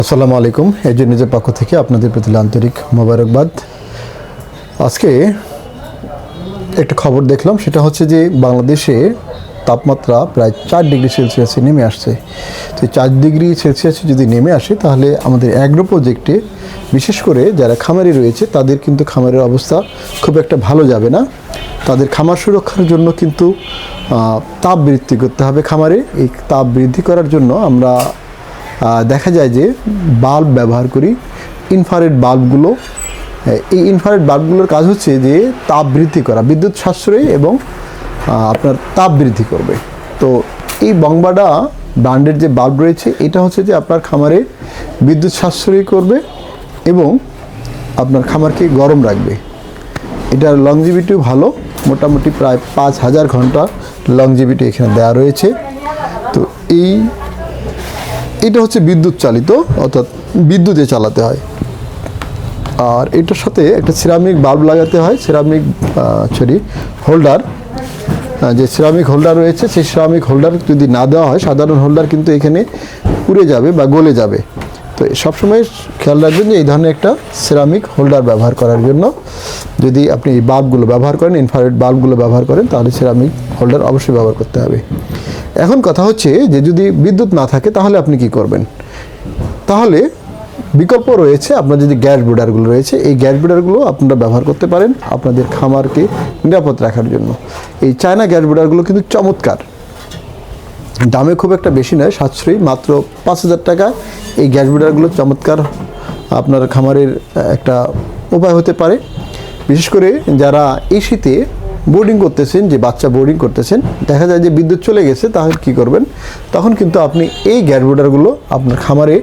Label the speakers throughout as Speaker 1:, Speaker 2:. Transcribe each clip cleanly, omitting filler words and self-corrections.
Speaker 1: আসসালামু আলাইকুম। এজে নিজের পক্ষ থেকে আপনাদের প্রতি আন্তরিক মোবারকবাদ। আজকে একটা খবর দেখলাম, সেটা হচ্ছে যে বাংলাদেশে তাপমাত্রা প্রায় 4 ডিগ্রি সেলসিয়াসে নেমে আসছে। তো 4 ডিগ্রি সেলসিয়াসে যদি নেমে আসে তাহলে আমাদের অ্যাগ্রো প্রজেক্টে বিশেষ করে যারা খামারি রয়েছে তাদের কিন্তু খামারের অবস্থা খুব একটা ভালো যাবে না। তাদের খামার সুরক্ষার জন্য কিন্তু তাপ বৃদ্ধি করতে হবে খামারে। এই তাপ বৃদ্ধি করার জন্য আমরা দেখা যায় যে বাল্ব ব্যবহার করি, ইনফ্রারেড বাল্বগুলো। এই ইনফ্রারেড বাল্বগুলোর কাজ হচ্ছে যে তাপ বৃদ্ধি করা, বিদ্যুৎ সাশ্রয়ী এবং আপনার তাপ বৃদ্ধি করবে। তো এই বংবাডা ব্র্যান্ডের যে বাল্ব রয়েছে এটা হচ্ছে যে আপনার খামারে বিদ্যুৎ সাশ্রয়ী করবে এবং আপনার খামারকে গরম রাখবে। এটার লংজিভিটিও ভালো, মোটামুটি প্রায় 5000 ঘন্টা লংজিভিটি এখানে দেওয়া রয়েছে। তো এটা হচ্ছে বিদ্যুৎ চালিত, অর্থাৎ বিদ্যুতে চালাতে হয়। আর এটার সাথে একটা সিরামিক বাল্ব লাগাতে হয়, সিরামিক হোল্ডার। যে সিরামিক হোল্ডার রয়েছে সেই সিরামিক হোল্ডার যদি না দেওয়া হয়, সাধারণ হোল্ডার কিন্তু এখানে পুড়ে যাবে বা গলে যাবে। তো সবসময় খেয়াল রাখবেন যে এই ধরনের একটা সিরামিক হোল্ডার ব্যবহার করার জন্য। যদি আপনি এই বাল্বগুলো ব্যবহার করেন, ইনফ্রারেড বাল্বগুলো ব্যবহার করেন, তাহলে সিরামিক হোল্ডার অবশ্যই ব্যবহার করতে হবে। এখন কথা হচ্ছে যে যদি বিদ্যুৎ না থাকে তাহলে আপনি কি করবেন? তাহলে বিকল্প রয়েছে। আপনার যদি গ্যাস ব্রিডারগুলো রয়েছে, এই গ্যাস ব্রিডারগুলো আপনারা ব্যবহার করতে পারেন আপনাদের খামারকে নিরাপদ রাখার জন্য। এই চায়না গ্যাস ব্রিডারগুলো কিন্তু চমৎকার, দামে খুব একটা বেশি নয়, সাশ্রয়ী, মাত্র 5000 টাকা। এই গ্যাস ব্রিডারগুলো চমৎকার আপনার খামারের একটা উপায় হতে পারে। বিশেষ করে যারা এই শীতে বোর্ডিং করতেছেন, যে বাচ্চা বোর্ডিং করতেছেন, দেখা যায় যে বিদ্যুৎ চলে গেছে, তাহলে কী করবেন? তখন কিন্তু আপনি এই গ্যাস ব্রিডারগুলো আপনার খামারে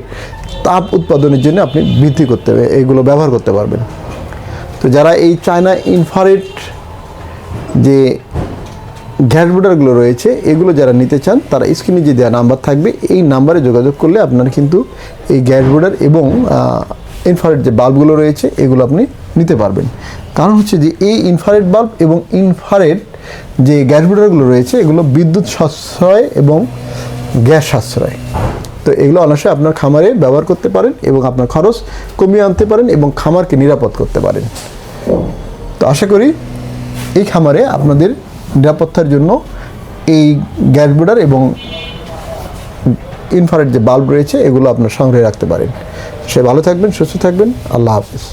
Speaker 1: তাপ উৎপাদনের জন্য আপনি বৃদ্ধি করতে হবে, এইগুলো ব্যবহার করতে পারবেন। তো যারা এই চায়না ইনফ্রারেড যে গ্যাস ব্রিডারগুলো রয়েছে এগুলো যারা নিতে চান, তারা স্ক্রিনে যে দেওয়া নাম্বার থাকবে এই নাম্বারে যোগাযোগ করলে আপনারা কিন্তু এই গ্যাস ব্রিডার এবং ইনফ্রারেড যে বাল্বগুলো রয়েছে এগুলো আপনি নিতে পারবেন। কারণ হচ্ছে যে এই ইনফ্রারেড বাল্ব এবং ইনফ্রারেড যে গ্যাস ব্রিডারগুলো রয়েছে এগুলো বিদ্যুৎ সাশ্রয় এবং গ্যাস সাশ্রয়। তো এগুলো অনায়াসে আপনার খামারে ব্যবহার করতে পারেন এবং আপনার খরচ কমিয়ে আনতে পারেন এবং খামারকে নিরাপদ করতে পারেন। তো আশা করি এই খামারে আপনাদের নিরাপত্তার জন্য এই গ্যাস ব্রিডার এবং ইনফ্রারেড যে বাল্ব রয়েছে এগুলো আপনার সংগ্রহে রাখতে পারেন। সে ভালো থাকবেন, সুস্থ থাকবেন। আল্লাহ হাফেজ।